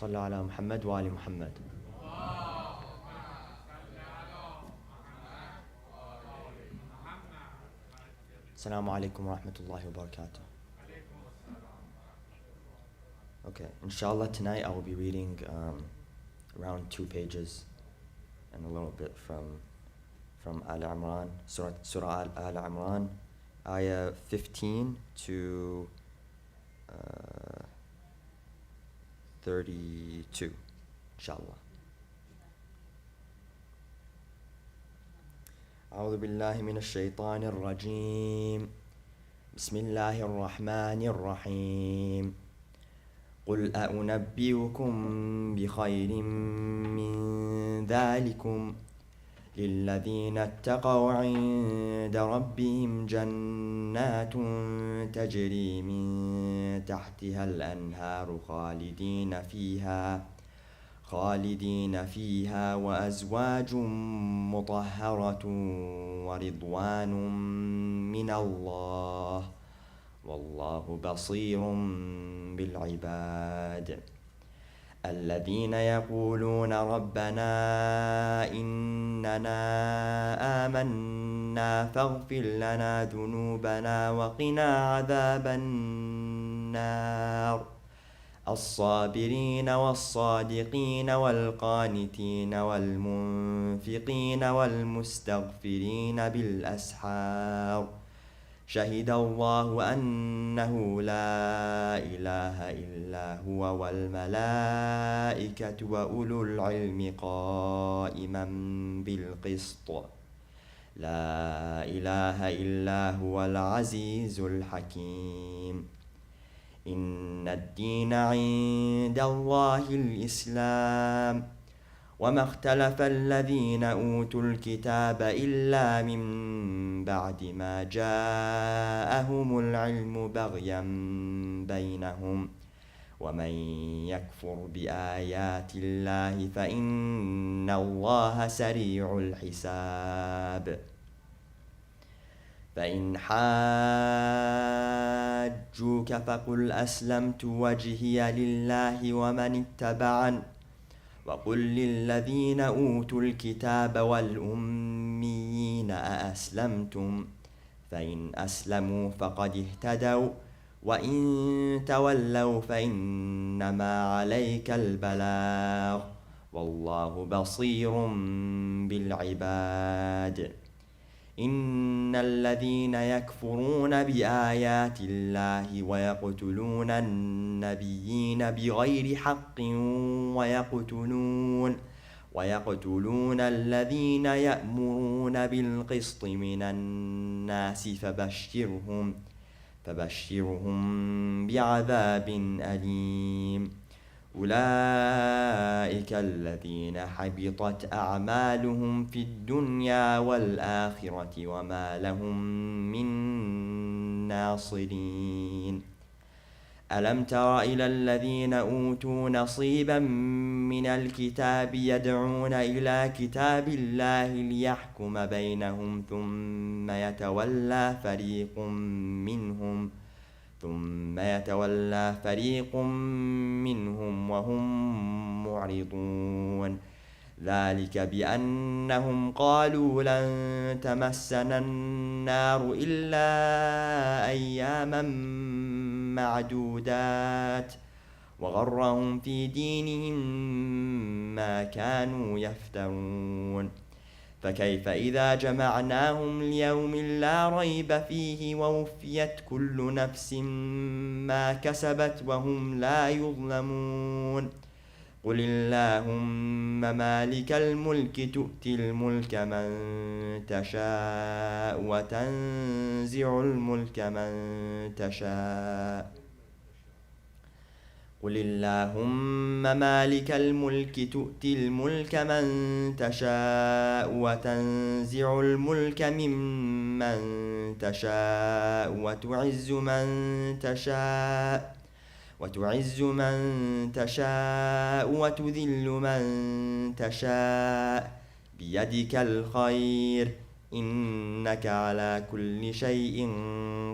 صلى على محمد وآل محمد. السلام عليكم ورحمة الله وبركاته. Okay, inshallah tonight I will be reading around 2 pages and a little bit from Al-Imran, Surah Al-Imran, ayah 15 to 32, inshallah. أعوذ بالله من الشيطان الرجيم. بسم الله الرحمن الرحيم. قل أنبئكم بخير من ذلكم للذين اتقوا عند ربهم جنات تجري من تحتها الأنهار خالدين فيها وأزواج مطهرة ورضوان من الله والله بصير بالعباد. الذين يقولون ربنا إننا آمنا فاغفر لنا ذنوبنا وقنا عذاب النار. الصابرين والصادقين والقانتين والمنفقين والمستغفرين بالأسحار. شهد الله أنه لا إله إلا هو والملائكة وأولو العلم قائما بالقسط. لا إله إلا هو العزيز الحكيم. إن الدين عند الله الإسلام وما اختلف الذين أوتوا الكتاب إلا من بعد ما جاءهم العلم بغيا بينهم ومن يكفر بآيات الله فإن الله سريع الحساب. فإن حاجوك فقل أسلمت وجهي لله ومن اتبعني وقل للذين أوتوا الكتاب والأميين أأسلمتم فإن أسلموا فقد اهتدوا وإن تولوا فإنما عليك البلاغ والله بصير بالعباد. إن الذين يكفرون بآيات الله ويقتلون النبيين بغير حق ويقتلون الذين يأمرون بالقسط من الناس فبشرهم بعذاب أليم. أولئك الذين حبطت أعمالهم في الدنيا والآخرة وما لهم من ناصرين. ألم تر إلى الذين أوتوا نصيبا من الكتاب يدعون إلى كتاب الله ليحكم بينهم ثم يتولى فريق منهم وهم معرضون. ذلك بأنهم قالوا لن تمسنا النار إلا أياما معدودات وغرهم في دينهم ما كانوا يفترون. فكيف إذا جمعناهم ليوم لا ريب فيه ووفيت كل نفس ما كسبت وهم لا يظلمون. قل اللهم مالك الملك تؤتي الملك من تشاء وتنزع الملك من تشاء. قل اللهم مالك الملك تؤتي الملك من تشاء وتنزع الملك ممن تشاء وتعز من تشاء وتذل من تشاء بيدك الخير إنك على كل شيء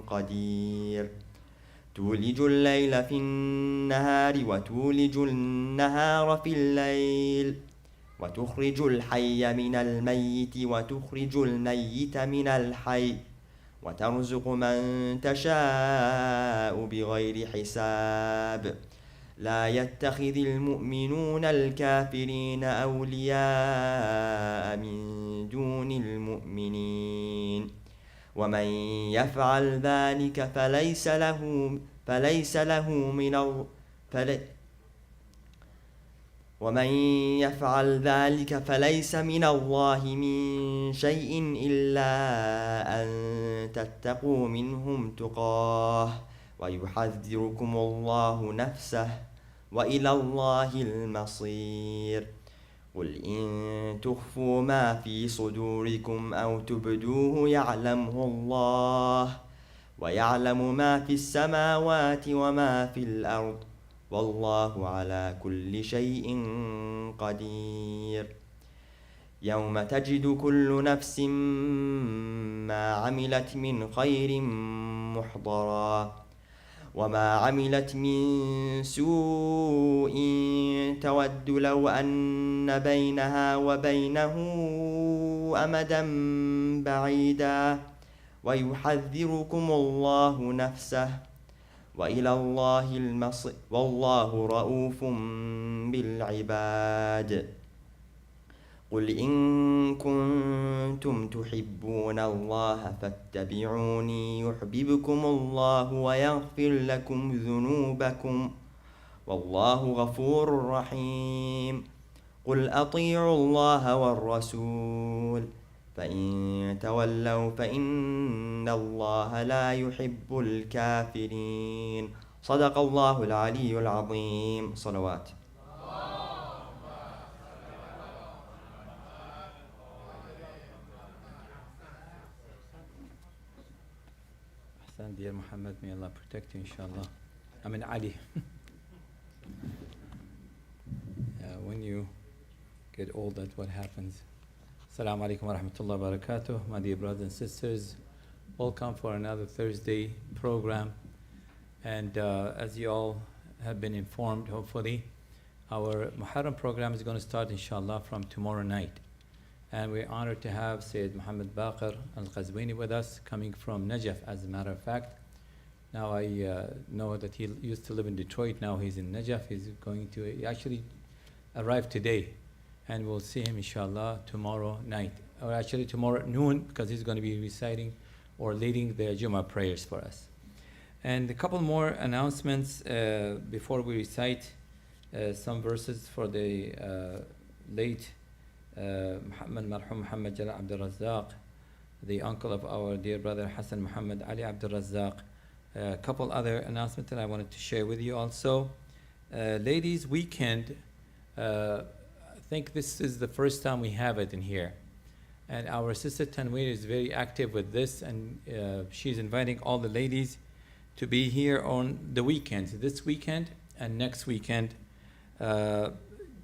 قدير. تولج الليل في النهار وتولج النهار في الليل وتخرج الحي من الميت وتخرج الميت من الحي وترزق من تشاء بغير حساب لا يتخذ المؤمنون الكافرين أولياء من دون المؤمنين ومن يفعل ذلك فليس من الله من شيء إلا أن تتقوا منهم تقاه ويحذركم الله نفسه وإلى الله المصير قل إن تخفوا ما في صدوركم أو تبدوه يعلمه الله ويعلم ما في السماوات وما في الأرض والله على كل شيء قدير يوم تجد كل نفس ما عملت من خير محضرا وما عملت من سوء تود لو أن بينها وبينه أمدا بعيدا ويحذركم الله نفسه وإلى الله المصير والله رؤوف بالعباد قل إن كنتم تحبون الله فاتبعوني يحببكم الله ويغفر لكم ذنوبكم والله غفور رحيم قل أطيعوا الله والرسول فإن تولوا فإن الله لا يحب الكافرين صدق الله العلي العظيم صلوات. Dear Muhammad, may Allah protect you, inshallah. I mean, Ali. When you get old, that's what happens. Assalamu alaikum wa rahmatullahi wa barakatuh. My dear brothers and sisters, welcome for another Thursday program. And as you all have been informed, hopefully, our Muharram program is going to start, inshallah, from tomorrow night. And we're honored to have Sayyid Muhammad Baqir Al-Qazwini with us, coming from Najaf, as a matter of fact. Now I know that he used to live in Detroit, now he's in Najaf. He actually arrived today, and we'll see him, inshallah, tomorrow night. Or actually tomorrow at noon, because he's going to be reciting or leading the Jummah prayers for us. And a couple more announcements before we recite some verses for the late Marhum Muhammad Jalal Abdul Razzaq, the uncle of our dear brother Hassan Muhammad Ali Abdul Razzaq. A couple other announcements that I wanted to share with you also. Ladies' weekend, I think this is the first time we have it in here. And our sister Tanweer is very active with this, and she's inviting all the ladies to be here on the weekends, this weekend and next weekend,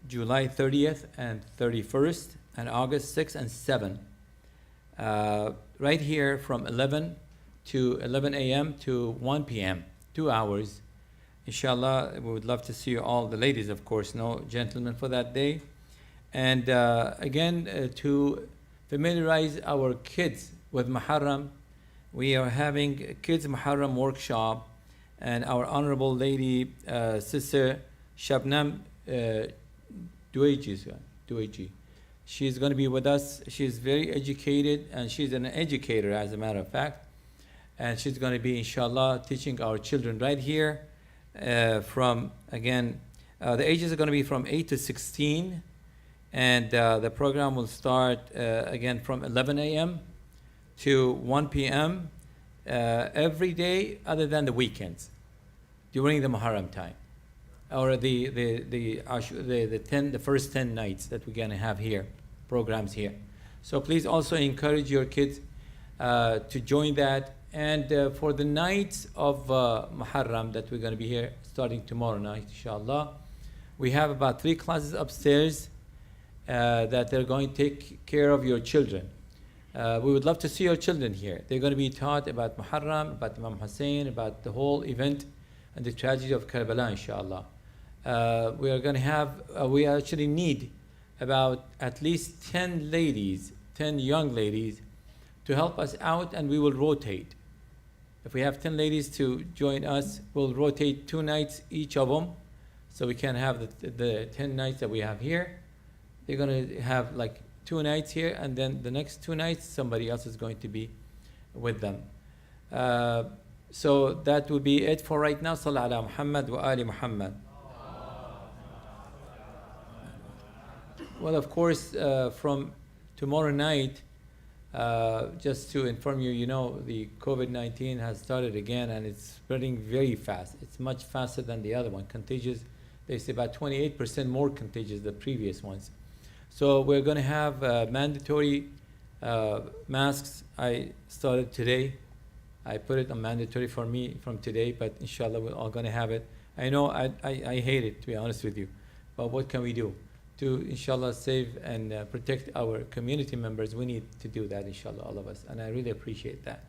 July 30th and 31st, and August 6th and 7th. Right here from 11 a.m. to 1 p.m., 2 hours. Inshallah, we would love to see you all, the ladies, of course, no gentlemen for that day. And again, to familiarize our kids with Muharram, we are having a kids Muharram workshop, and our honorable lady, Sister Shabnam Dueji. She's going to be with us. She's very educated, and she's an educator, as a matter of fact. And she's going to be, inshallah, teaching our children right here from, again, the ages are going to be from 8 to 16. And the program will start, again, from 11 a.m. to 1 p.m. Every day other than the weekends, during the Muharram time, or the first 10 nights that we're going to have here, programs here. So please also encourage your kids to join that. And for the nights of Muharram that we're going to be here starting tomorrow night, inshallah, we have about 3 classes upstairs that they're going to take care of your children. We would love to see your children here. They're going to be taught about Muharram, about Imam Hussein, about the whole event and the tragedy of Karbala, inshallah. We are going to have, we actually need about at least 10 ladies, 10 young ladies to help us out, and we will rotate. If we have 10 ladies to join us, we'll rotate 2 nights each of them, so we can have the 10 nights that we have here. They're going to have like 2 nights here, and then the next 2 nights, somebody else is going to be with them. So that will be it for right now. Sallallahu ala Muhammad wa ali Muhammad. Well, of course, from tomorrow night, just to inform you, you know, the COVID-19 has started again, and it's spreading very fast. It's much faster than the other one. Contagious, they say about 28% more contagious than the previous ones. So we're going to have mandatory masks. I started today. I put it on mandatory for me from today, but inshallah we're all going to have it. I know I hate it, to be honest with you, but what can we do? To inshallah save and protect our community members, we need to do that, inshallah, all of us, and I really appreciate that.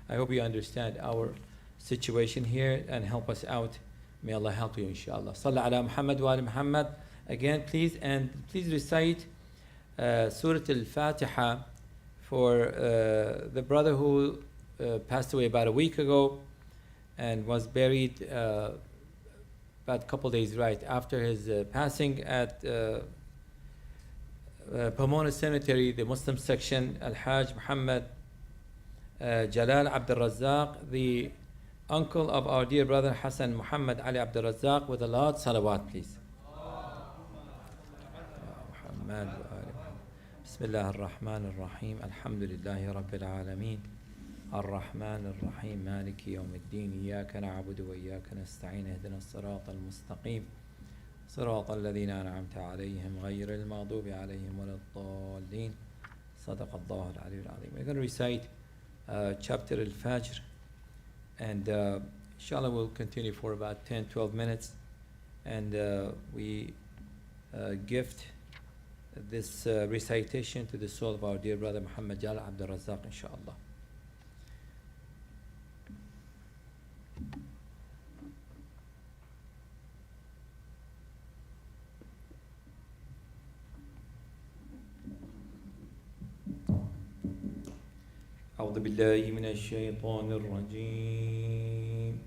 I hope you understand our situation here and help us out. May Allah help you, inshallah. Sallallahu ala Muhammad wa ali Muhammad. Again, please, and please recite Surah Al-Fatiha for the brother who passed away about a week ago and was buried about a couple days right after his passing at Pomona Cemetery, the Muslim section, Al-Hajj Muhammad Jalal Abdul Razzaq, the uncle of our dear brother Hassan Muhammad Ali Abdul Razzaq, with a loud salawat, please. Bismillah ar-Rahman ar-Rahim. Alhamdulillahi Rabbil Alameen. الرحمن الرحيم مالك يوم الدين إياك نعبد وإياك نستعين اهدنا الصراط المستقيم صراط الذين أنعمت عليهم غير المغضوب عليهم ولا الضالين صدق الله العلي العظيم. We're going to recite chapter Al-Fajr, and inshallah we'll continue for about 10-12 minutes, and we gift this recitation to the soul of our dear brother Muhammad Jalal Abdul Razzaq, inshallah. أعوذ بالله من الشيطان الرجيم.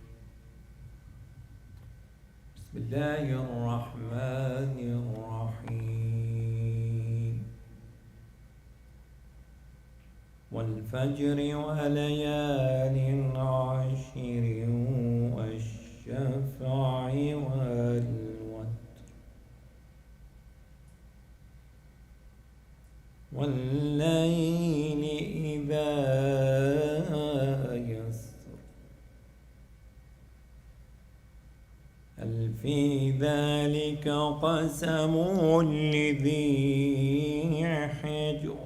بسم الله الرحمن الرحيم. والفجر وليال عشر والشفع والوتر والليل إذا يسر هل في ذلك قسم لذي حجر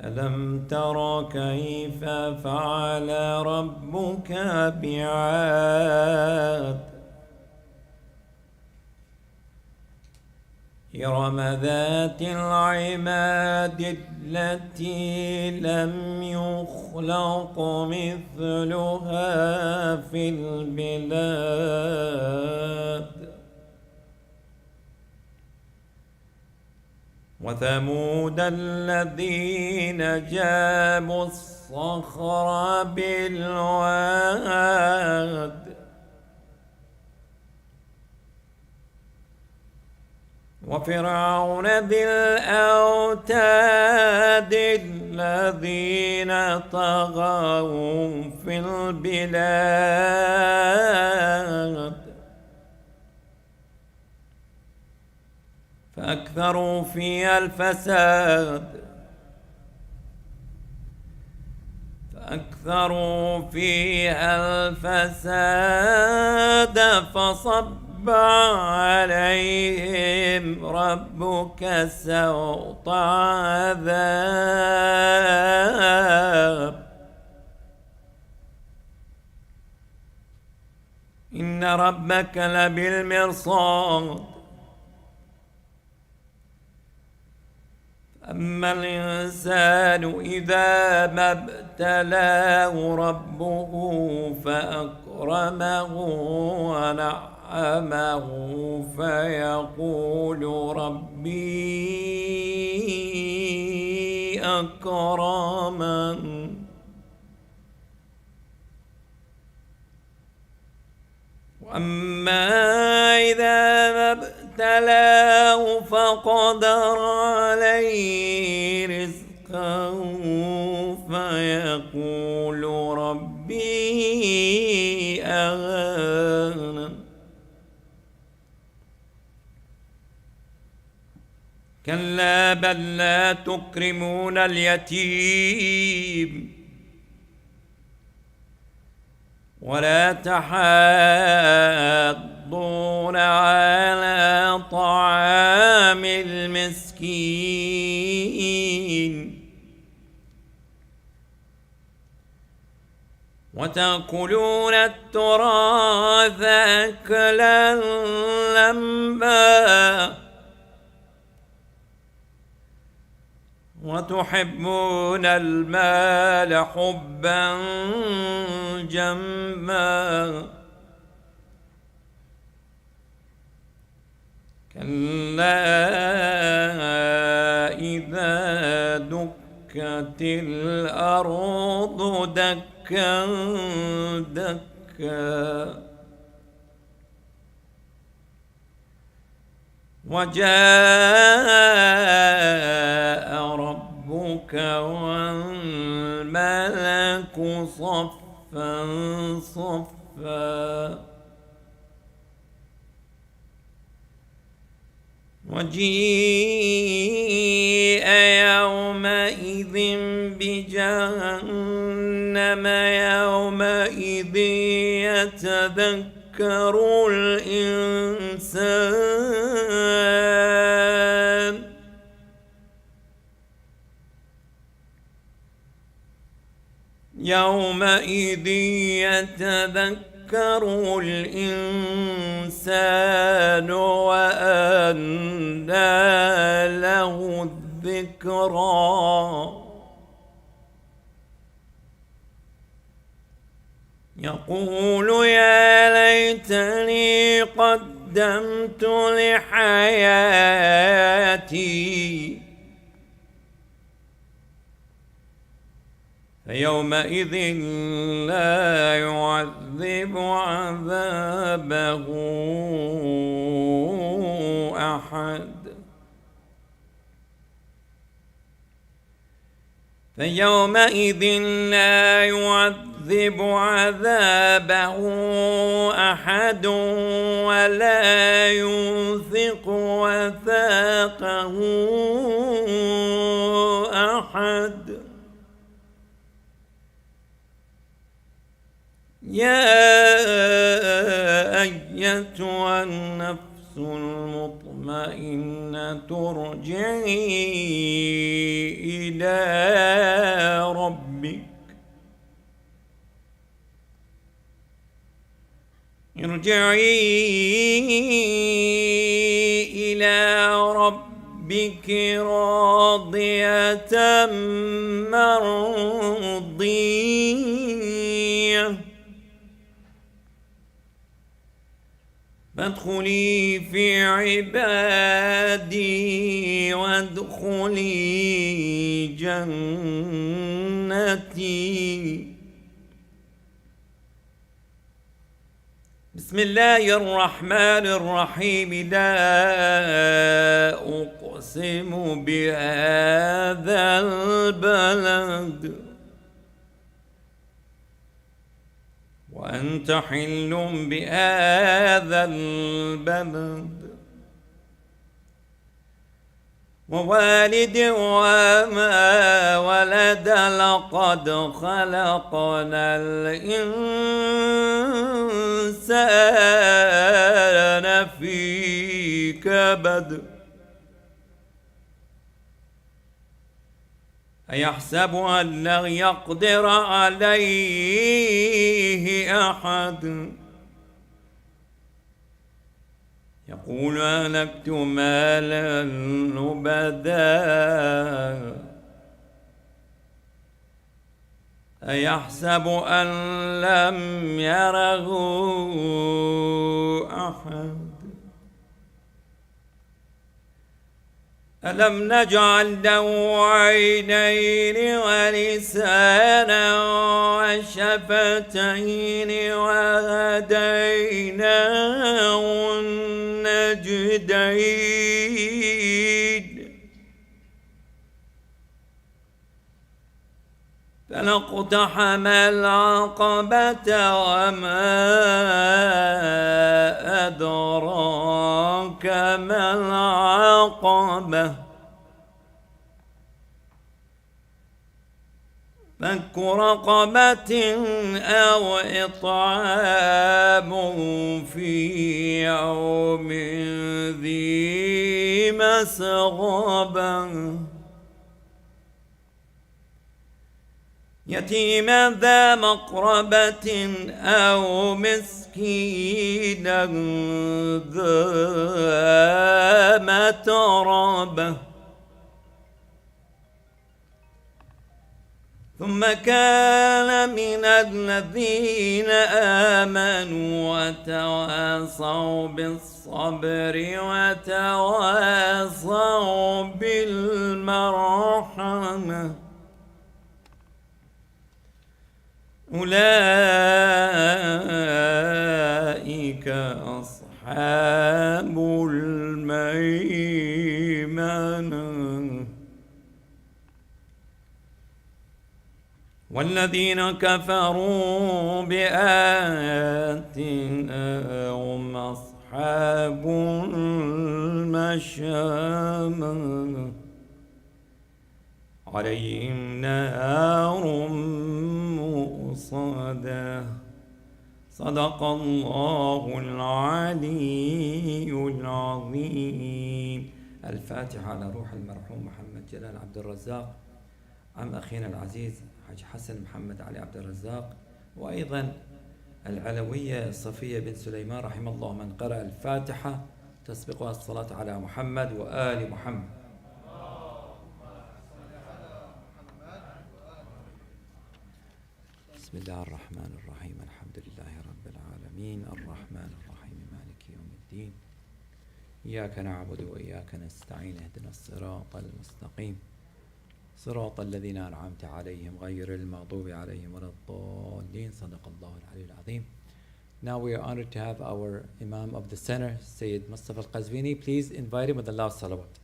ألم تر كيف فعل ربك بعاد إرم ذات العماد التي لم يخلق مثلها في البلاد وثمود الذين جابوا الصخر بالواد وفرعون ذي الأوتاد الذين طغوا في البلاد فأكثروا فيها الفساد فصب عليهم ربك سوط عذاب إن ربك لبالمرصاد أما الإنسان إذا ما ابتلاه ربه فأكرمه ونعمه فيقول ربي أكرمن وأما إذا ما ابتلاه فقدر عليه رزقه فيقول ربي أهانن كلا بل لا تكرمون اليتيم ولا تحاضون على طعام المسكين وتأكلون التراث أكلا لما وتحبون المال حبا جما كلا إذا دكت الأرض دكا دكا وجاء ربك والملك صفا صفا وجيء يومئذ بجهنم يومئذ يتذكر الإنسان يومئذ يتذكر الإنسان وأنى له الذكرى يقول يا ليتني قدمت لحياتي فيومئذ لا يعذب عذابه أحد فيومئذ لا يعذب عذابه أحد ولا يوثق وثاقه أحد يا أيتها النفس المطمئنة ارجعي إلى ربك راضية مرضية فادخلي في عبادي وادخلي جنتي. بسم الله الرحمن الرحيم. لا أقسم بهذا البلد وأنت حل بهذا البلد ووالد وما ولد لقد خلقنا الإنسان في كبد أيحسب أن لن يقدر عليه أحد يقول أهلكت مالا لبدا أيحسب أن لم يره أحد ألم نجعل له عينين ولسانا وشفتين وهديناه النجدين فلاقتحم العقبة وما أدراك ما العقبة فك رقبة أو إطعام في يوم ذي مسغبة يتيما ذا مقربة أو مسكينا ذا متربة ثم كان من الذين آمنوا وتواصوا بالصبر وتواصوا بالمرحمة أولئك أصحاب الميمنة والذين كفروا بآياتنا هم أصحاب المشأمة عليهم نار مؤصدة صدق الله العلي العظيم. الفاتحة على روح المرحوم محمد جلال عبد الرزاق عم أخينا العزيز حاج حسن محمد علي عبد الرزاق، وأيضا العلوية صفية بن سليمان رحمه الله من قرأ الفاتحة تسبقها الصلاة على محمد وآل محمد. بسم الله الرحمن الرحيم الحمد لله رب العالمين الرحمن الرحيم مالك يوم الدين إياك نعبد وإياك نستعين اهدنا الصراط المستقيم صراط الذين أنعمت عليهم غير المغضوب عليهم ولا الضالين صدق الله العلي العظيم. Now we are honored to have our Imam of the Center, Sayyid Moustafa Al-Qazwini. Please invite him with the loud salawat.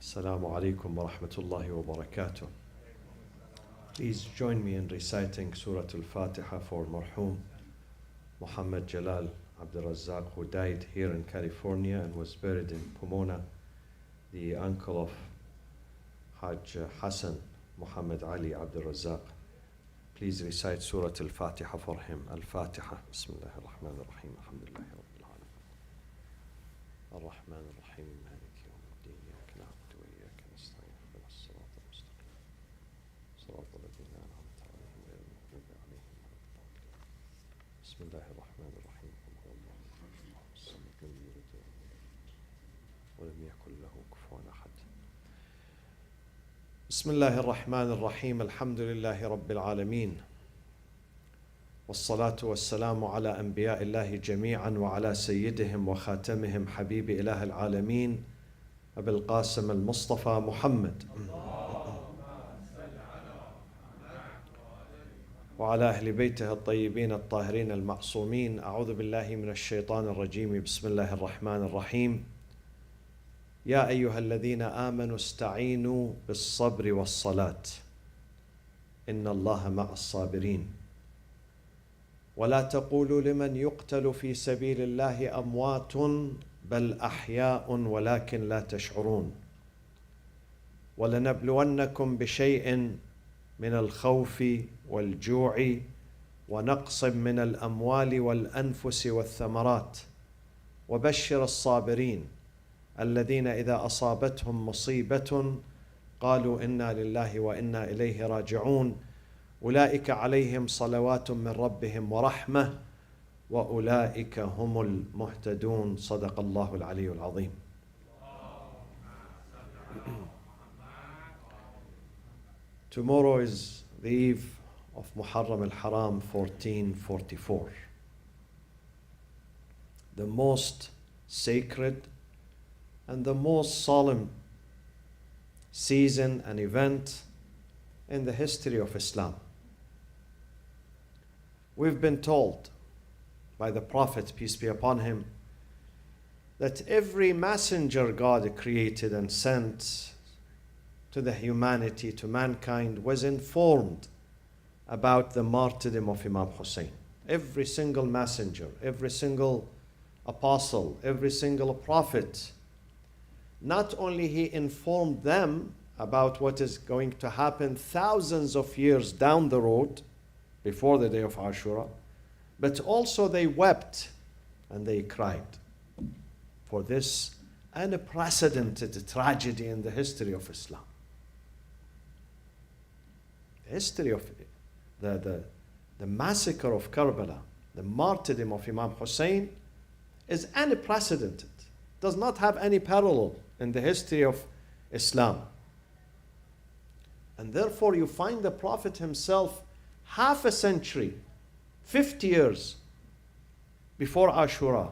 Assalamu alaikum wa rahmatullahi wa barakatuh. Please join me in reciting Surah Al-Fatiha for Marhum Muhammad Jalal Abdul Razzaq, who died here in California and was buried in Pomona, the uncle of Hajj Hassan Muhammad Ali Abdul Razzaq. Please recite Surah Al-Fatiha for him. Al-Fatiha. Bismillah ar-Rahman ar-Rahim. Alhamdulillahi Rabbil Alamin. Ar-Rahman ar-Rahim. Maliki yawm ad-din. Iyyaka na'budu wa iyyaka nasta'in. Ihdinas siratal mustaqim. Siratal ladzina an'amta 'alayhim ghayril maghdubi 'alayhim waladdallin. Bismillahir Rahmanir Rahim. Qul huwallahu ahad. Allahus samad. Lam yalid wa lam yakul lahu kufuwan ahad. بسم الله الرحمن الرحيم الحمد لله رب العالمين والصلاة والسلام على أنبياء الله جميعا وعلى سيدهم وخاتمهم حبيب إله العالمين أبي القاسم المصطفى محمد وعلى أهل بيته الطيبين الطاهرين المعصومين. أعوذ بالله من الشيطان الرجيم. بسم الله الرحمن الرحيم. يا أيها الذين آمنوا استعينوا بالصبر والصلاة إن الله مع الصابرين ولا تقولوا لمن يقتل في سبيل الله أموات بل أحياء ولكن لا تشعرون ولنبلونكم بشيء من الخوف والجوع ونقص من الأموال والأنفس والثمرات وبشر الصابرين الذين إذا أصابتهم مصيبة قالوا إنا لله وإنا إليه راجعون أولئك عليهم صلوات من ربهم ورحمة وأولئك هم المهتدون صدق الله العلي العظيم. Tomorrow is the eve of Muharram al-Haram 1444, the most sacred and the most solemn season and event in the history of Islam. We've been told by the Prophet, peace be upon him, that every messenger God created and sent to the humanity, to mankind, was informed about the martyrdom of Imam Hussein. Every single messenger, every single apostle, every single prophet, not only he informed them about what is going to happen thousands of years down the road before the day of Ashura, but also they wept and they cried for this unprecedented tragedy in the history of Islam. The history of the massacre of Karbala, the martyrdom of Imam Hussein, is unprecedented, does not have any parallel in the history of Islam. And therefore you find the Prophet himself half a century, 50 years before Ashura,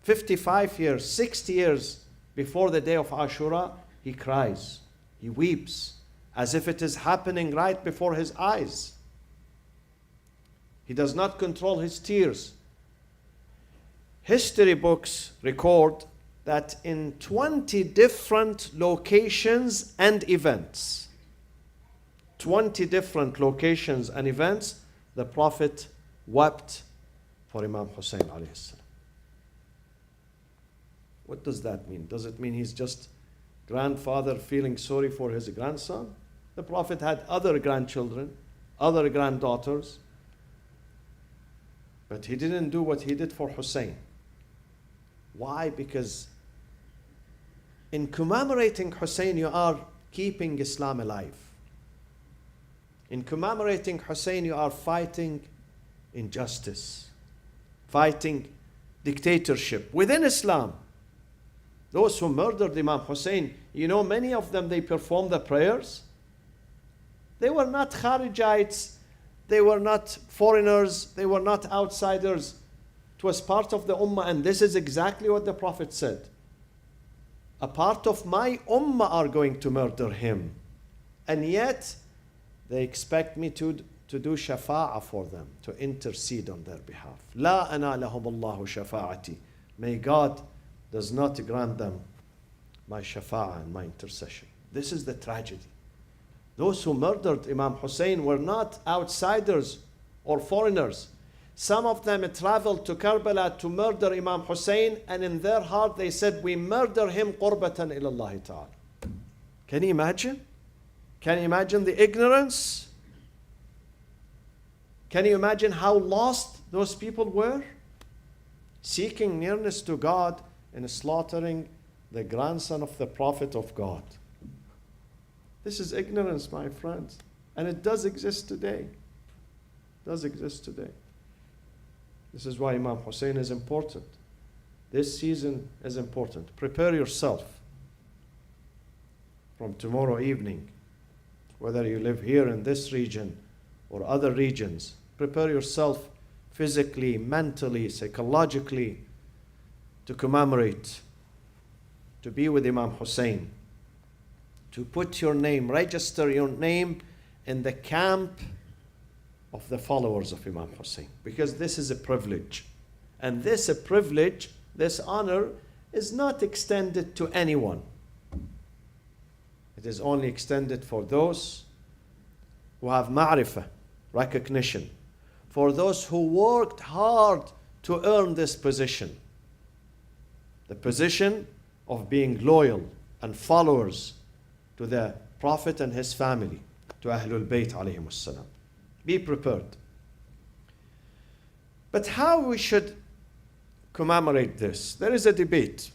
55 years, 60 years before the day of Ashura, he cries, he weeps, as if it is happening right before his eyes. He does not control his tears. History books record that in 20 different locations and events, 20 different locations and events, the Prophet wept for Imam Hussein alayhi salam. What does that mean? Does it mean he's just grandfather feeling sorry for his grandson? The Prophet had other grandchildren, other granddaughters, but he didn't do what he did for Hussein. Why? Because in commemorating Hussein, you are keeping Islam alive. In commemorating Hussein, you are fighting injustice, fighting dictatorship within Islam. Those who murdered Imam Hussein, you know, many of them, they performed the prayers. They were not Kharijites, they were not foreigners, they were not outsiders. It was part of the Ummah, and this is exactly what the Prophet said. A part of my Ummah are going to murder him, and yet they expect me to do shafa'ah for them, to intercede on their behalf. La analahum Allahu shafa'ati. May God does not grant them my shafa'ah and my intercession. This is the tragedy. Those who murdered Imam Hussein were not outsiders or foreigners. Some of them traveled to Karbala to murder Imam Hussein, and in their heart they said, we murder him qurbatan ila Allah ta'ala. Can you imagine? Can you imagine the ignorance? Can you imagine how lost those people were? Seeking nearness to God and slaughtering the grandson of the Prophet of God. This is ignorance, my friends. And it does exist today. It does exist today. This is why Imam Hussein is important. This season is important. Prepare yourself from tomorrow evening, whether you live here in this region or other regions. Prepare yourself physically, mentally, psychologically to commemorate, to be with Imam Hussein, to put your name, register your name in the camp of the followers of Imam Hussein, because this is a privilege. And this privilege, this honor, is not extended to anyone. It is only extended for those who have ma'rifah, recognition, for those who worked hard to earn this position, the position of being loyal and followers to the Prophet and his family, to Ahlul Bayt alayhimus salam. Be prepared. But how we should commemorate this? There is a debate.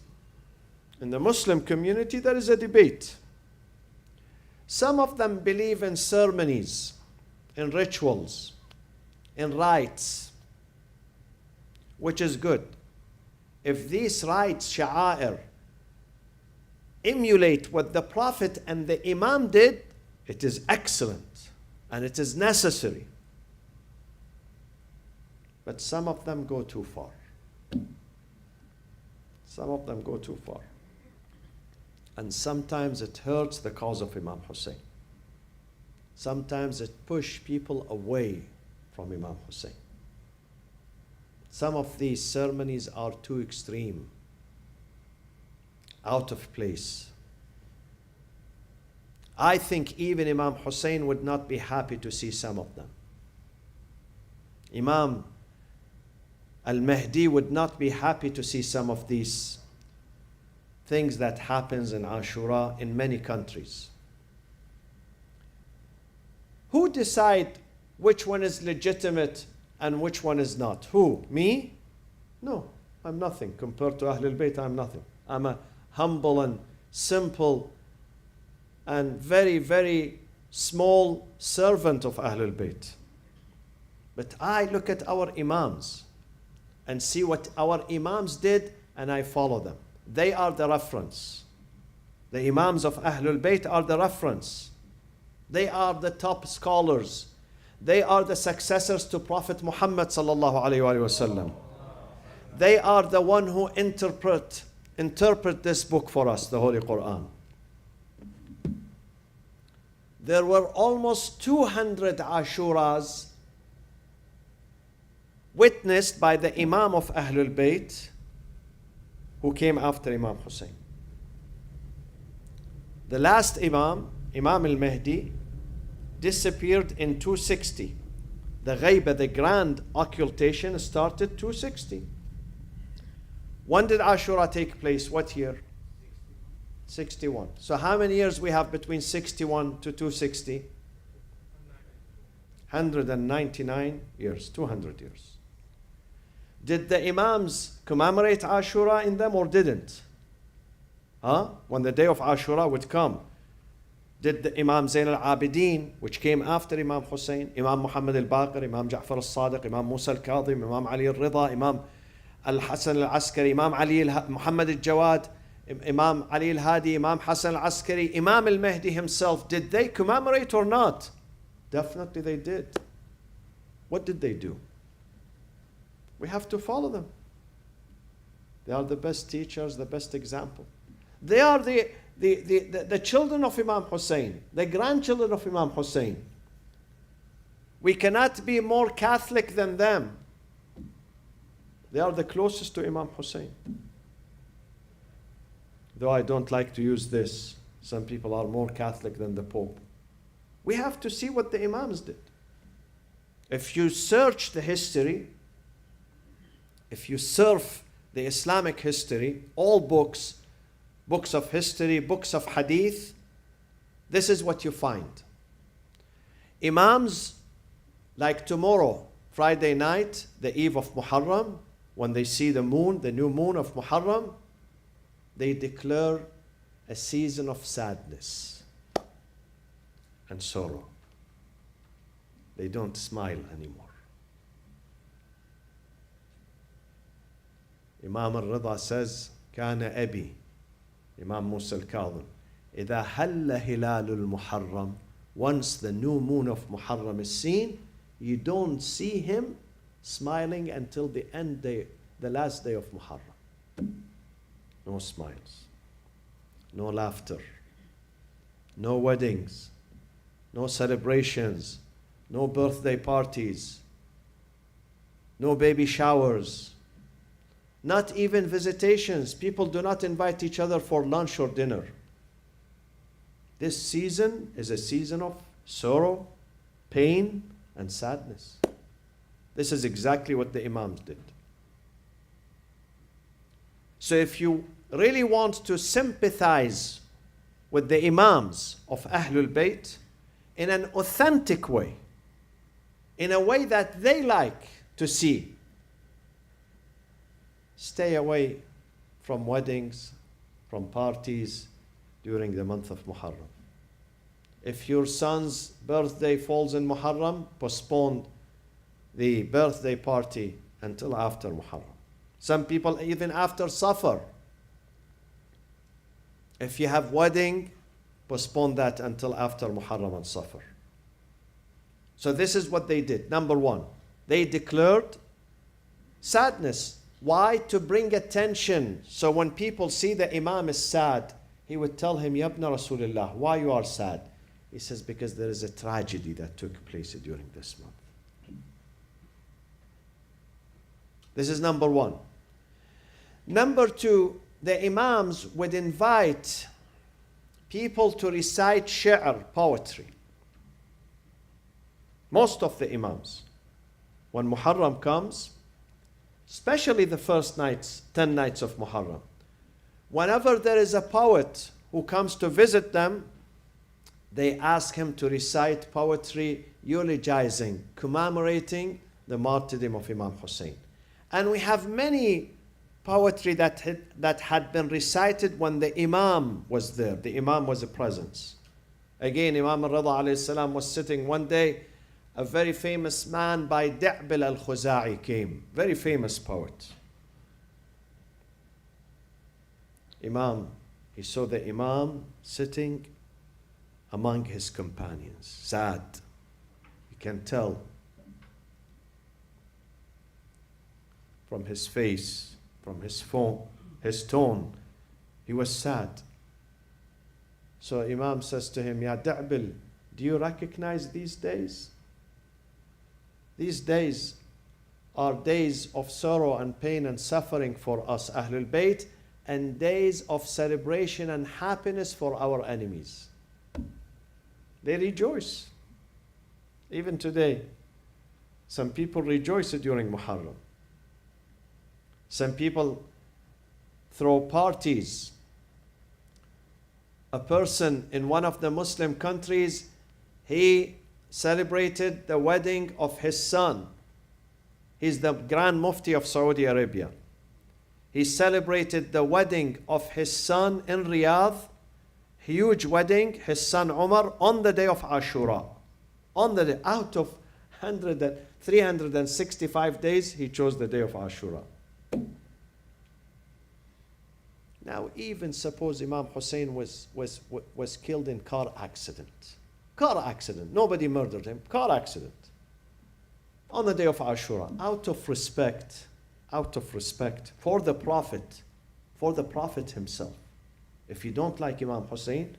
In the Muslim community, there is a debate. Some of them believe in ceremonies, in rituals, in rites, which is good. If these rites, sha'air, emulate what the Prophet and the Imam did, it is excellent and it is necessary. But some of them go too far. Some of them go too far. And sometimes it hurts the cause of Imam Hussein. Sometimes it pushes people away from Imam Hussein. Some of these ceremonies are too extreme, out of place. I think even Imam Hussein would not be happy to see some of them. Imam Al-Mahdi would not be happy to see some of these things that happens in Ashura in many countries. Who decide which one is legitimate and which one is not? Who? Me? No, I'm nothing. Compared to Ahlul Bayt, I'm nothing. I'm a humble and simple and very, very small servant of Ahlul Bayt. But I look at our Imams and see what our Imams did and I follow them. They are the reference. The Imams of Ahlul Bayt are the reference. They are the top scholars. They are the successors to Prophet Muhammad sallallahu alaihi wasallam. They are the one who interpret this book for us, the Holy Quran. There were almost 200 Ashuras witnessed by the Imam of Ahlul Bayt who came after Imam Hussein. The last Imam, Imam al-Mahdi, disappeared in 260. The Ghaiba, the grand occultation, started 260. When did Ashura take place? What year? 61. So how many years we have between 61 to 260? 199 years, 200 years. Did the Imams commemorate Ashura in them or didn't? When the day of Ashura would come, did the Imam Zain al-Abidin, which came after Imam Hussein, Imam Muhammad al-Baqir, Imam Ja'far al-Sadiq, Imam Musa al-Kadhim, Imam Ali al-Rida, Imam al-Hasan al-Askari, Imam Ali Muhammad al-Jawad, Imam Ali al-Hadi, Imam Hassan al-Askari, Imam al-Mahdi himself, did they commemorate or not? Definitely they did. What did they do? We have to follow them. They are the best teachers, the best example. They are the children of Imam Hussein, the grandchildren of Imam Hussein. We cannot be more Catholic than them. They are the closest to Imam Hussein. Though I don't like to use this, some people are more Catholic than the Pope. We have to see what the Imams did. If you search the history, if you surf the Islamic history, all books of history, books of hadith, this is what you find. Imams, like tomorrow, Friday night, the eve of Muharram, when they see the moon, the new moon of Muharram, they declare a season of sadness and sorrow. They don't smile anymore. Imam al-Rida says, كان أبي, Imam Musa al-Kadhim, إذا هل هلال المحرم, once the new moon of Muharram is seen, you don't see him smiling until the end day, the last day of Muharram. No smiles, no laughter, no weddings, no celebrations, no birthday parties, no baby showers, not even visitations. People do not invite each other for lunch or dinner. This season is a season of sorrow, pain, and sadness. This is exactly what the Imams did. So if you really want to sympathize with the Imams of Ahlul Bayt in an authentic way, in a way that they like to see, stay away from weddings, from parties during the month of Muharram. If your son's birthday falls in Muharram, postpone the birthday party until after Muharram. Some people even after Safar. If you have wedding, postpone that until after Muharram and Safar. So this is what they did. Number one, they declared sadness. Why? To bring attention. So when people see the Imam is sad, he would tell him, Ya ibn Rasulullah, why you are sad? He says, because there is a tragedy that took place during this month. This is number one. Number two, the Imams would invite people to recite shi'r, poetry. Most of the Imams, when Muharram comes, especially the first nights, 10 nights of Muharram, whenever there is a poet who comes to visit them, they ask him to recite poetry eulogizing, commemorating the martyrdom of Imam Hussein. And we have many poetry that had been recited when the Imam was there. The Imam was a presence. Again, Imam al-Rida alayhi salam was sitting one day. A very famous man by Di'bil al-Khuza'i came. Very famous poet. He saw the Imam sitting among his companions, sad. You can tell from his face, from his tone, he was sad. So Imam says to him, Ya Da'bil, do you recognize these days? These days are days of sorrow and pain and suffering for us, Ahlul Bayt, and days of celebration and happiness for our enemies. They rejoice. Even today, some people rejoice during Muharram. Some people throw parties. A person in one of the Muslim countries, he celebrated the wedding of his son. He's the Grand Mufti of Saudi Arabia. He celebrated the wedding of his son in Riyadh, huge wedding, his son Umar, on the day of Ashura. On the day, out of 365 days, he chose the day of Ashura. Now, even suppose Imam Hussein was killed in car accident. Car accident. Nobody murdered him. Car accident. On the day of Ashura. Out of respect for the Prophet himself. If you don't like Imam Hussein,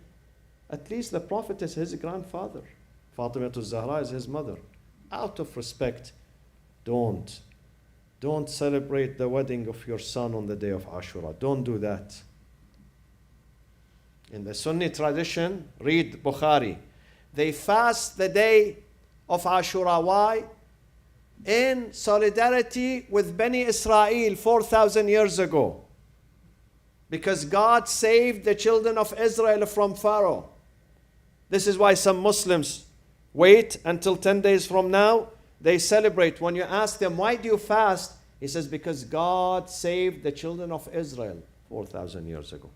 at least the Prophet is his grandfather. Fatima al-Zahra is his mother. Out of respect, don't celebrate the wedding of your son on the day of Ashura. Don't do that. In the Sunni tradition, read Bukhari. They fast the day of Ashura. Why? In solidarity with Bani Israel 4,000 years ago. Because God saved the children of Israel from Pharaoh. This is why some Muslims wait until 10 days from now. They celebrate. When you ask them, why do you fast? He says, because God saved the children of Israel 4,000 years ago.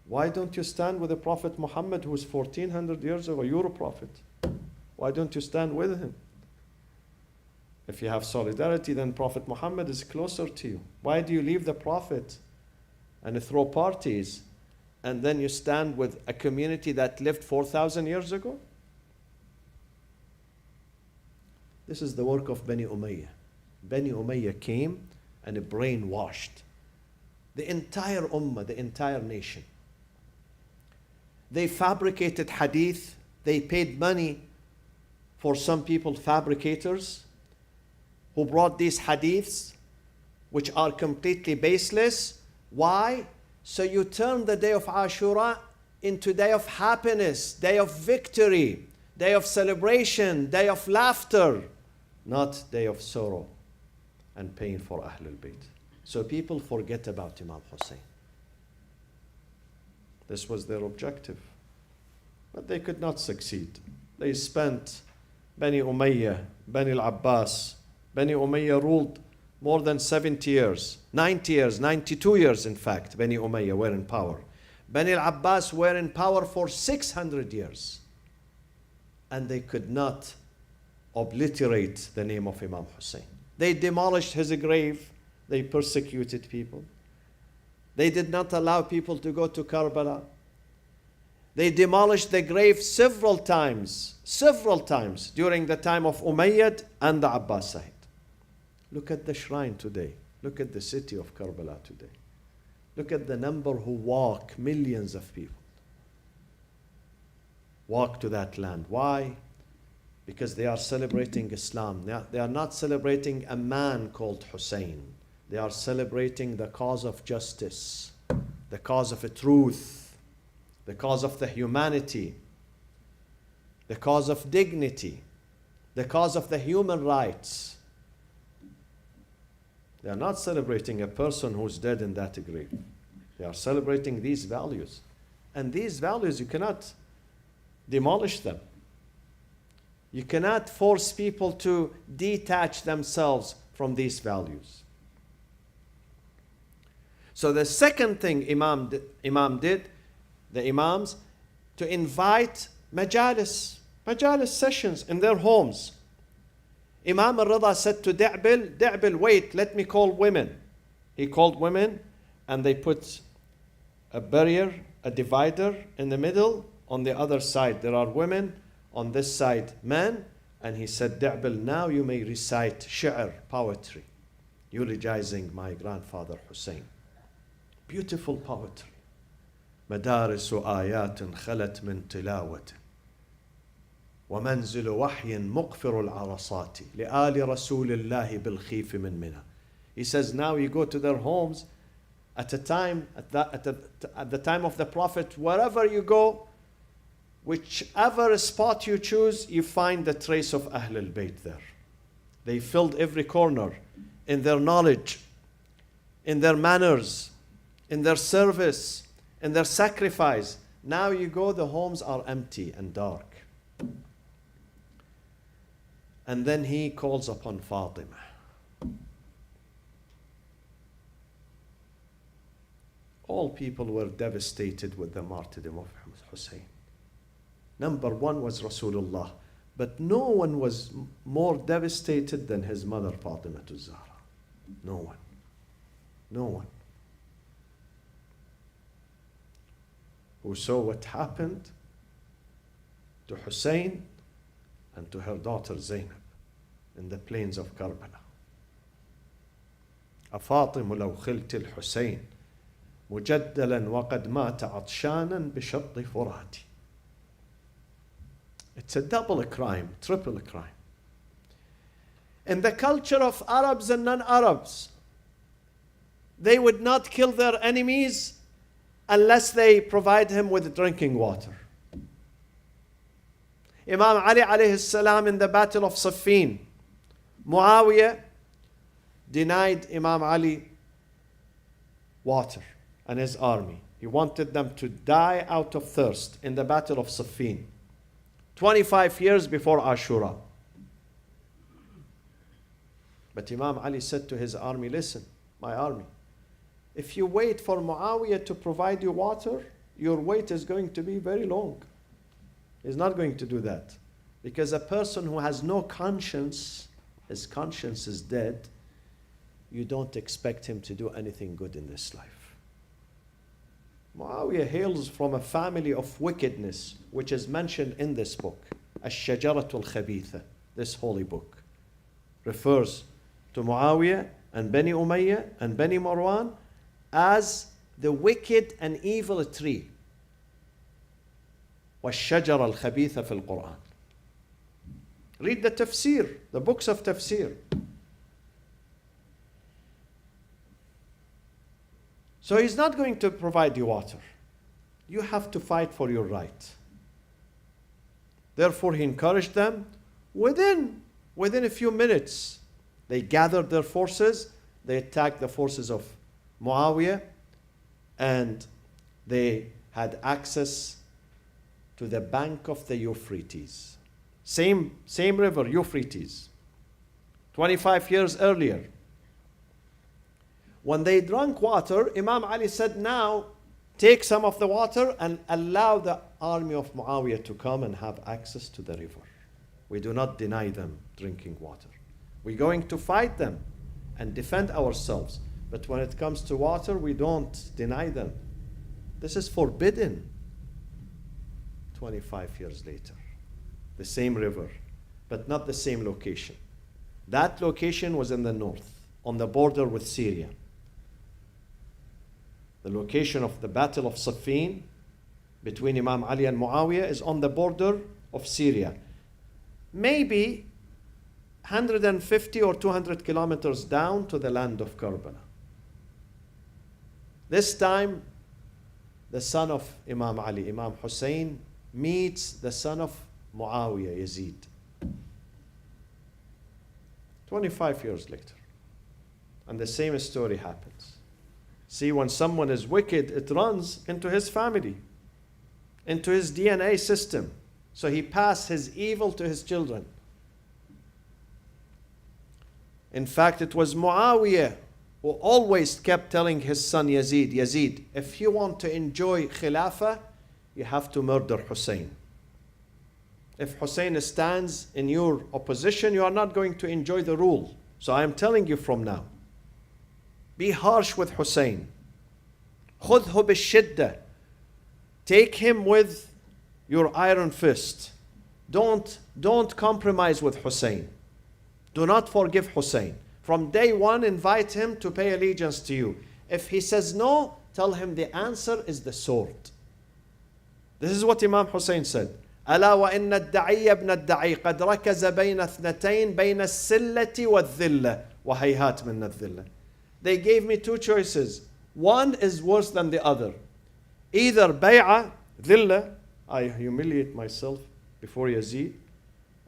Why don't you stand with the Prophet Muhammad, who was 1,400 years ago, your prophet? Why don't you stand with him? If you have solidarity, then Prophet Muhammad is closer to you. Why do you leave the Prophet and throw parties, and then you stand with a community that lived 4,000 years ago? This is the work of Bani Umayyah. Bani Umayyah came and brainwashed the entire ummah, the entire nation. They fabricated hadith. They paid money for some people, fabricators, who brought these hadiths, which are completely baseless. Why? So you turn the day of Ashura into day of happiness, day of victory, day of celebration, day of laughter, not day of sorrow and pain for Ahlul Bayt. So people forget about Imam Hussein. This was their objective. But they could not succeed. They spent Bani Umayyah, Bani al-Abbas. Bani Umayyah ruled more than 70 years, 90 years, 92 years in fact. Bani Umayyah were in power. Bani al-Abbas were in power for 600 years. and they could not obliterate the name of Imam Hussein. They demolished his grave. They persecuted people. They did not allow people to go to Karbala. They demolished the grave several times during the time of Umayyad and the Abbasid. Look at the shrine today. Look at the city of Karbala today. Look at the number who walk, millions of people walk to that land. Why? Because they are celebrating Islam. They are not celebrating a man called Hussein. They are celebrating the cause of justice, the cause of truth, the cause of the humanity, the cause of dignity, the cause of the human rights. They are not celebrating a person who's dead in that grave. They are celebrating these values. And these values, you cannot demolish them. You cannot force people to detach themselves from these values. So the second thing Imam did, the Imams, to invite majalis sessions in their homes. Imam al-Rida said to Da'bil, wait, let me call women. He called women, and they put a barrier, a divider in the middle. On the other side, there are women. On this side, men. And he said, Da'bil, now you may recite shi'r, poetry, eulogizing my grandfather Hussein. Beautiful poetry. مدارس آيات خلت من تلاوة ومنزل وحي مقفر العرصات لآل رسول الله بالخيف من منى. He says now you go to their homes at the time of the Prophet, wherever you go, whichever spot you choose, you find the trace of Ahl al-Bayt there. They filled every corner in their knowledge, in their manners, in their service, in their sacrifice. Now you go, the homes are empty and dark. And then he calls upon Fatima. All people were devastated with the martyrdom of Hussein. Number one was Rasulullah, but no one was more devastated than his mother Fatima Zahra. No one. No one. Who saw what happened to Hussein and to her daughter Zainab in the plains of Karbala. أفاطم لو خلت الحسين مجدلا وقد مات عطشانا بشط فراتي. It's a double crime, triple crime. In the culture of Arabs and non-Arabs, they would not kill their enemies unless they provide him with drinking water. Imam Ali alayhi salam in the battle of Siffin, Muawiyah denied Imam Ali water and his army. He wanted them to die out of thirst in the battle of Siffin, 25 years before Ashura. But Imam Ali said to his army, listen, my army, if you wait for Muawiyah to provide you water, your wait is going to be very long. He's not going to do that. Because a person who has no conscience, his conscience is dead, you don't expect him to do anything good in this life. Muawiyah hails from a family of wickedness, which is mentioned in this book. Ash-Shajaratul Khabitha, this holy book, refers to Muawiyah and Bani Umayyah and Bani Marwan as the wicked and evil tree. وَالشَّجَرَ الْخَبِيثَ فِي الْقُرْآنِ. Read the tafsir, the books of tafsir. So he's not going to provide you water. You have to fight for your right. Therefore, he encouraged them. Within a few minutes, they gathered their forces. They attacked the forces of Muawiyah, and they had access to the bank of the Euphrates. Same river, Euphrates. 25 years earlier. When they drank water, Imam Ali said, now take some of the water and allow the army of Muawiyah to come and have access to the river. We do not deny them drinking water. We're going to fight them and defend ourselves. But when it comes to water, we don't deny them. This is forbidden. 25 years later, the same river, but not the same location. That location was in the north, on the border with Syria. The location of the Battle of Siffin between Imam Ali and Muawiyah is on the border of Syria. Maybe 150 or 200 kilometers down to the land of Karbala. This time, the son of Imam Ali, Imam Hussein, meets the son of Muawiyah, Yazid. 25 years later. And the same story happens. See, when someone is wicked, it runs into his family, into his DNA system. So he passed his evil to his children. In fact, it was Muawiyah who always kept telling his son Yazid, Yazid, if you want to enjoy Khilafah, you have to murder Hussein. If Hussein stands in your opposition, you are not going to enjoy the rule. So I am telling you from now, be harsh with Hussein. خُذْهُ بِالشِّدَّةِ. Take him with your iron fist. Don't compromise with Hussein. Do not forgive Hussein. From day one, invite him to pay allegiance to you. If he says no, tell him the answer is the sword. This is what Imam Hussein said. ألا وإن الدعي ابن الدعي قد ركز بين اثنتين بين السلة والذلة وهيهات من الذلة. They gave me two choices. One is worse than the other. Either bay'ah, dhillah, I humiliate myself before Yazid,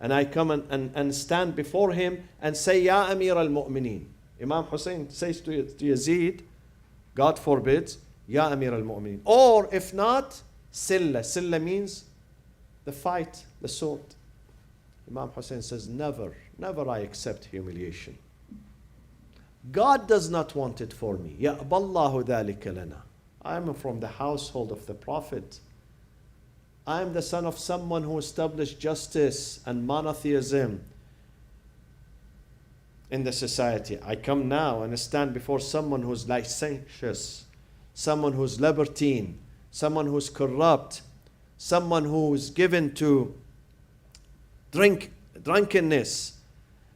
and I come and stand before him and say, Ya Amir al-Mu'mineen. Imam Hussein says to Yazid, God forbids, Ya Amir al-Mu'mineen. Or if not, silla. Silla means the fight, the sword. Imam Hussein says, never I accept humiliation. God does not want it for me. Ya Aballahu dhalika lana. I am from the household of the Prophet. I am the son of someone who established justice and monotheism in the society. I come now and stand before someone who's licentious, someone who's libertine, someone who's corrupt, someone who's given to drunkenness,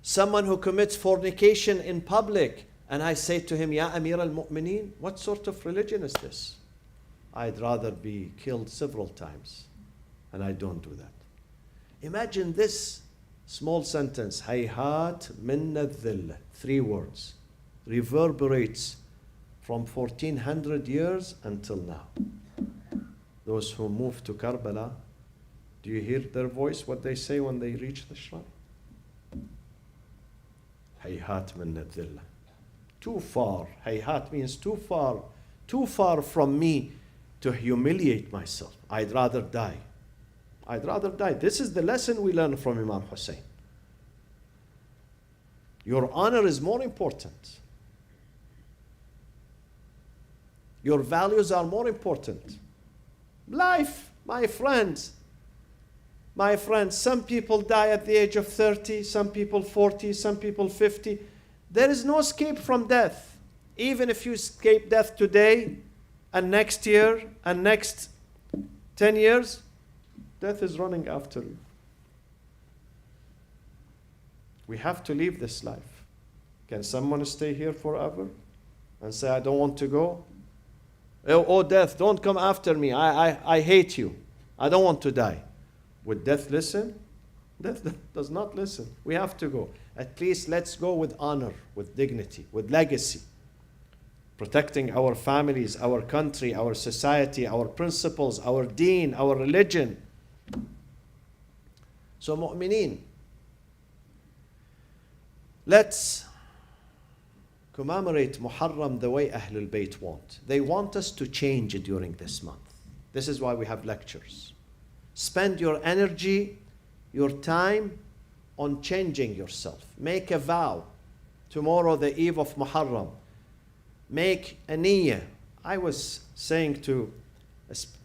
someone who commits fornication in public. And I say to him, Ya Amir al-Mu'mineen, what sort of religion is this? I'd rather be killed several times. And I don't do that. Imagine this small sentence, Hayhat minna dhill, 3 words, reverberates from 1400 years until now. Those who move to Karbala, do you hear their voice, what they say when they reach the shrine? Hayhat minna dhill. Too far. Hayhat means too far from me to humiliate myself. I'd rather die. I'd rather die. This is the lesson we learn from Imam Hussein. Your honor is more important. Your values are more important. Life, my friends, some people die at the age of 30, some people 40, some people 50. There is no escape from death. Even if you escape death today and next year and next 10 years, death is running after you. We have to leave this life. Can someone stay here forever and say, I don't want to go? Oh, death, don't come after me. I hate you. I don't want to die. Would death listen? Death does not listen. We have to go. At least let's go with honor, with dignity, with legacy. Protecting our families, our country, our society, our principles, our deen, our religion. So mu'mineen, let's commemorate Muharram the way Ahlul Bayt want. They want us to change during this month. This is why we have lectures. Spend your energy, your time on changing yourself. Make a vow. Tomorrow, the eve of Muharram, make a niyyah. I was saying to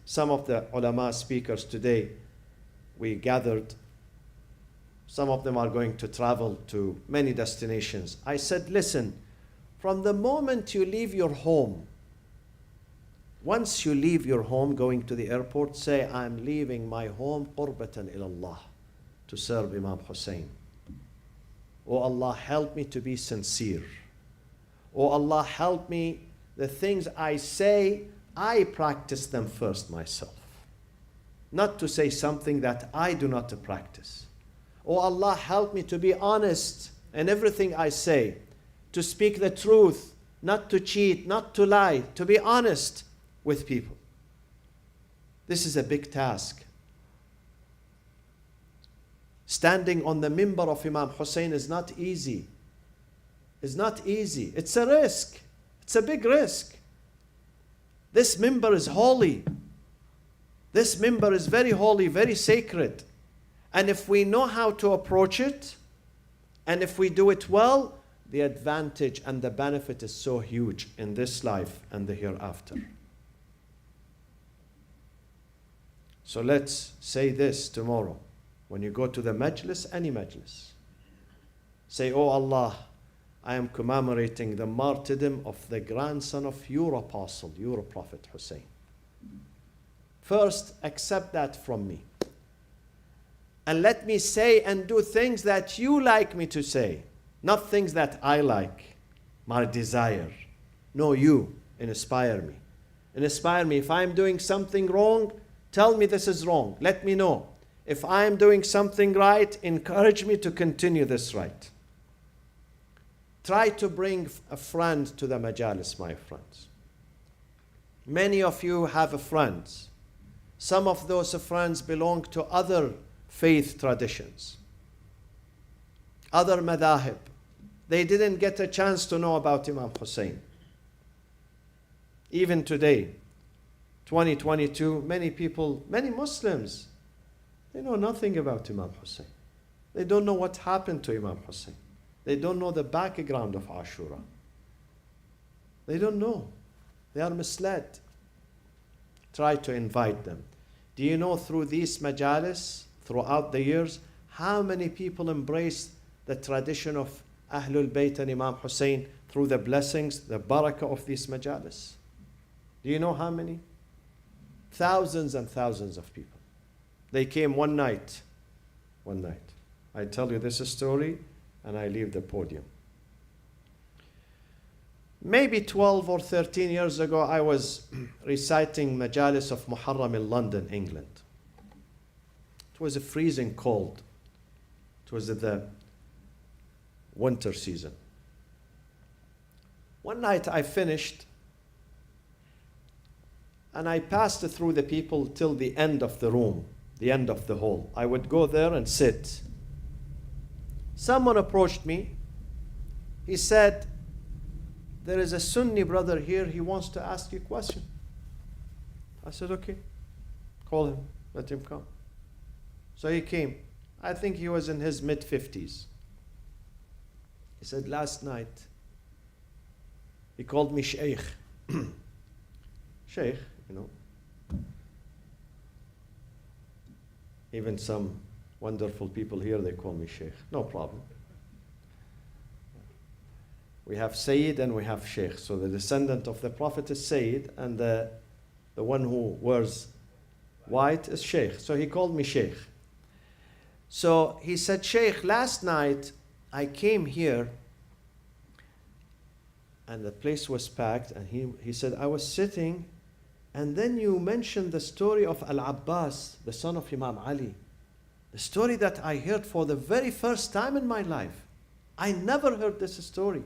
some of the ulama speakers today, we gathered. Some of them are going to travel to many destinations. I said, listen, from the moment you leave your home, once you leave your home going to the airport, say, I'm leaving my home qurbatan ilallah, to serve Imam Hussein. Oh Allah, help me to be sincere. Oh Allah, help me, the things I say, I practice them first myself. Not to say something that I do not practice. Oh Allah, help me to be honest in everything I say, to speak the truth, not to cheat, not to lie, to be honest with people. This is a big task. Standing on the minbar of Imam Hussein is not easy. It's not easy. It's a risk. It's a big risk. This minbar is holy. This minbar is very holy, very sacred. And if we know how to approach it, and if we do it well, the advantage and the benefit is so huge in this life and the hereafter. So let's say this tomorrow. When you go to the majlis, any majlis, say, oh Allah, I am commemorating the martyrdom of the grandson of your apostle, your Prophet Hussein. First, accept that from me. And let me say and do things that you like me to say, not things that I like, my desire. No, you inspire me. Inspire me. If I'm doing something wrong, tell me this is wrong. Let me know. If I'm doing something right, encourage me to continue this right. Try to bring a friend to the majalis, my friends. Many of you have friends. Some of those friends belong to other faith traditions, other madahib. They didn't get a chance to know about Imam Hussein. Even today, 2022, many people, many Muslims, they know nothing about Imam Hussein. They don't know what happened to Imam Hussein. They don't know the background of Ashura. They don't know. They are misled. Try to invite them. Do you know through these majalis, throughout the years, how many people embrace the tradition of Ahlul Bayt and Imam Hussein through the blessings, the barakah of these majalis? Do you know how many? Thousands and thousands of people. They came one night. One night. I tell you this story and I leave the podium. Maybe 12 or 13 years ago, I was reciting majalis of Muharram in London, England. It was a freezing cold. It was the winter season. One night I finished and I passed through the people till the end of the room, the end of the hall. I would go there and sit. Someone approached me. He said, there is a Sunni brother here, he wants to ask you a question. I said, okay, call him, let him come. So he came. I think he was in his mid-50s. He said, last night, he called me Sheikh. Sheikh, you know. Even some wonderful people here, they call me Sheikh. No problem. We have Sayyid and we have Sheikh. So the descendant of the Prophet is Sayyid, and the one who wears white is Sheikh. So he called me Sheikh. So he said, Sheikh, last night I came here and the place was packed, and he said, I was sitting, and then you mentioned the story of Al-Abbas, the son of Imam Ali. The story that I heard for the very first time in my life. I never heard this story.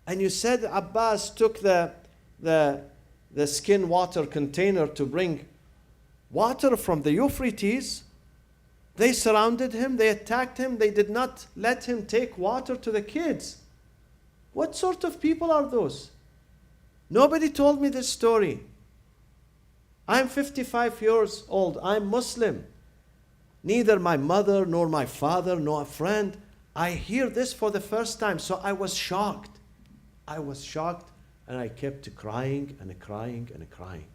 And you said Abbas took the skin water container to bring water from the Euphrates. They surrounded him, they attacked him, they did not let him take water to the kids. What sort of people are those? Nobody told me this story. I'm 55 years old, I'm Muslim. Neither my mother, nor my father, nor a friend. I hear this for the first time, so I was shocked. I was shocked, and I kept crying and crying and crying.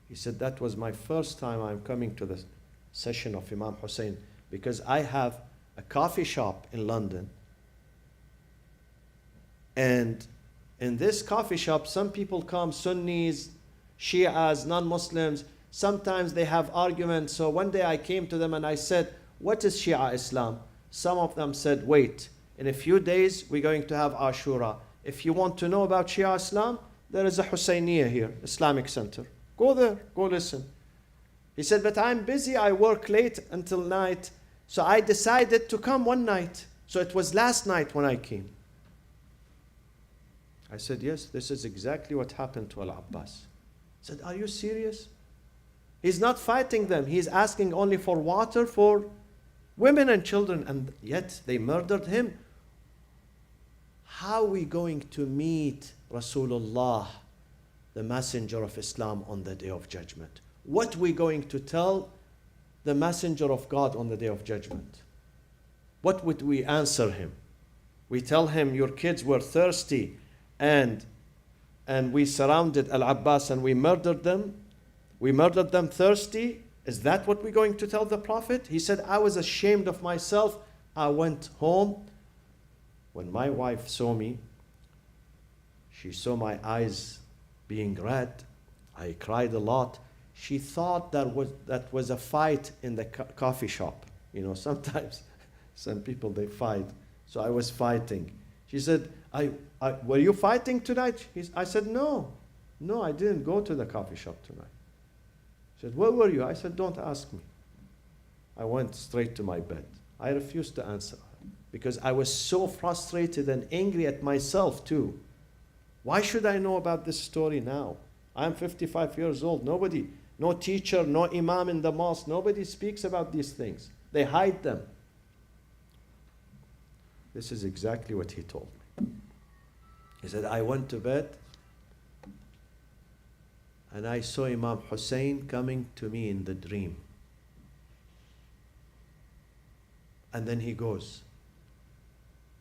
He said, that was my first time I'm coming to the session of Imam Hussein, because I have a coffee shop in London. And in this coffee shop, some people come, Sunnis, Shias, non-Muslims. Sometimes they have arguments. So one day I came to them and I said, what is Shia Islam? Some of them said, wait, in a few days we're going to have Ashura. If you want to know about Shia Islam, there is a Husayniyah here, Islamic Center. Go there, go listen. He said, but I'm busy, I work late until night. So I decided to come one night. So it was last night when I came. I said, yes, this is exactly what happened to Al-Abbas. He said, are you serious? He's not fighting them. He's asking only for water for women and children, and yet they murdered him. How are we going to meet Rasulullah, the messenger of Islam, on the day of judgment? What are we going to tell the messenger of God on the day of judgment? What would we answer him? We tell him, your kids were thirsty and we surrounded Al-Abbas and we murdered them. We murdered them thirsty. Is that what we're going to tell the Prophet? He said, I was ashamed of myself. I went home. When my wife saw me, she saw my eyes being red. I cried a lot. She thought that was a fight in the coffee shop. You know, sometimes some people, they fight. So I was fighting. She said, were you fighting tonight? I said, no, I didn't go to the coffee shop tonight. She said, where were you? I said, don't ask me. I went straight to my bed. I refused to answer her because I was so frustrated and angry at myself too. Why should I know about this story now? I'm 55 years old. Nobody, no teacher, no imam in the mosque, nobody speaks about these things. They hide them. This is exactly what he told me. He said, I went to bed and I saw Imam Hussein coming to me in the dream. And then he goes.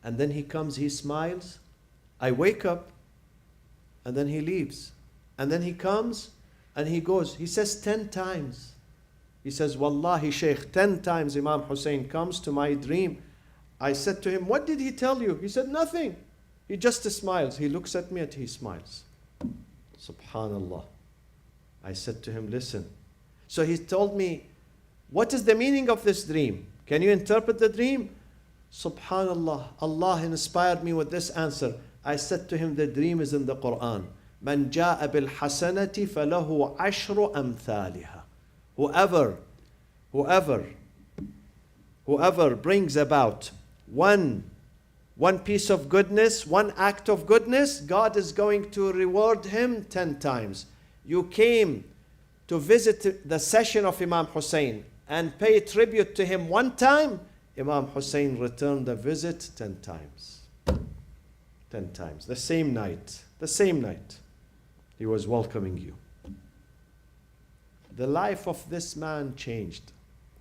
And then he comes, he smiles. I wake up and then he leaves. And then he comes and he goes. He says 10 times. He says, Wallahi Shaykh, 10 times Imam Hussein comes to my dream. I said to him, what did he tell you? He said, nothing. He just smiles. He looks at me and he smiles. Subhanallah. I said to him, listen. So he told me, what is the meaning of this dream? Can you interpret the dream? Subhanallah. Allah inspired me with this answer. I said to him, the dream is in the Quran. Man jaa bil hasanati falahu ashru amthaliha. Whoever brings about one piece of goodness, one act of goodness, God is going to reward him 10 times. You came to visit the session of Imam Hussein and pay tribute to him one time. Imam Hussein returned the visit 10 times. 10 times. The same night. He was welcoming you. The life of this man changed.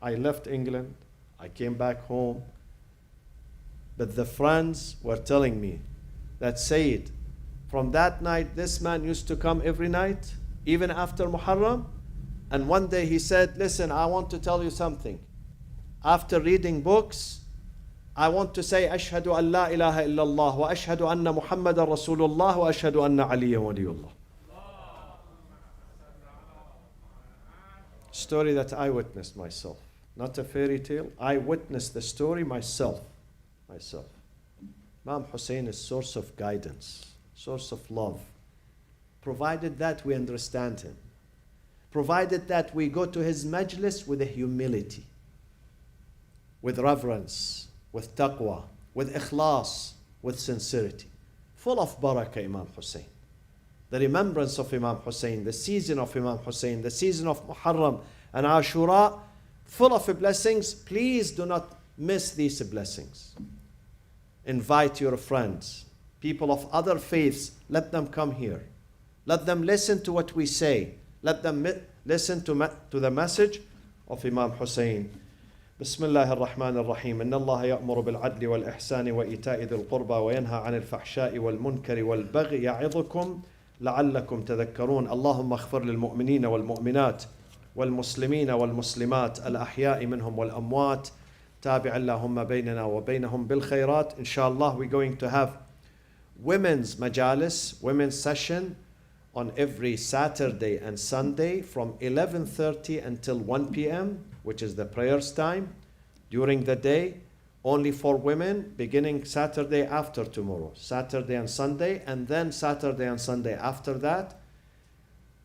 I left England. I came back home. But the friends were telling me that Sayyid, from that night, this man used to come every night, even after Muharram. And one day he said, listen, I want to tell you something. After reading books, I want to say, Ashhadu an la ilaha illallah, wa ashhadu anna Muhammadan Rasulullah, wa ashhadu anna Aliyan waliyullah. Story that I witnessed myself. Not a fairy tale. I witnessed the story myself. Imam Hussein is source of guidance, source of love. Provided that we understand him. Provided that we go to his majlis with a humility, with reverence, with taqwa, with ikhlas, with sincerity. Full of barakah, Imam Hussein. The remembrance of Imam Hussein, the season of Imam Hussein, the season of Muharram and Ashura, full of blessings. Please do not miss these blessings. Invite your friends, people of other faiths, let them come here. Let them listen to what we say. Let them listen to the message of Imam Hussein. بسم الله الرحمن الرحيم إن الله يأمر بالعدل والإحسان وإيتاء ذي القربى وينهى عن الفحشاء والمنكر والبغي يعظكم لعلكم تذكرون. اللهم اغفر للمؤمنين والمؤمنات والمسلمين والمسلمات الأحياء منهم والأموات. تابع اللهم بيننا وبينهم بالخيرات. Inshallah, we're going to have women's majalis, women's session on every Saturday and Sunday from 11:30 until 1 p.m., which is the prayers time during the day, only for women, beginning Saturday after tomorrow, Saturday and Sunday, and then Saturday and Sunday after that,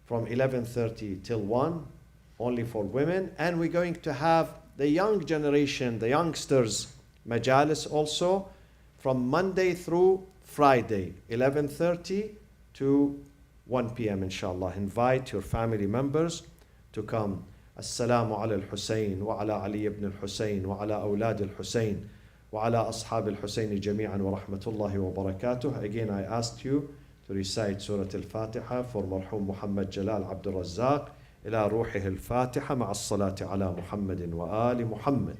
from 11:30 till 1, only for women. And we're going to have the young generation, the youngsters, majalis also, from Monday through Friday, 11:30 to 1 p.m. inshallah. Invite your family members to come. Assalamu ala al-Hussein wa ala Ali ibn al-Hussein wa ala awlad al-Hussein wa ala ashab al-Hussein jami'an wa rahmatullahi wa barakatuh. Again, I asked you to recite Surah Al-Fatiha for Marhum Muhammad Jalal Abdul Razzaq. إلى روحه الفاتحة مع الصلاة على محمد وآل محمد.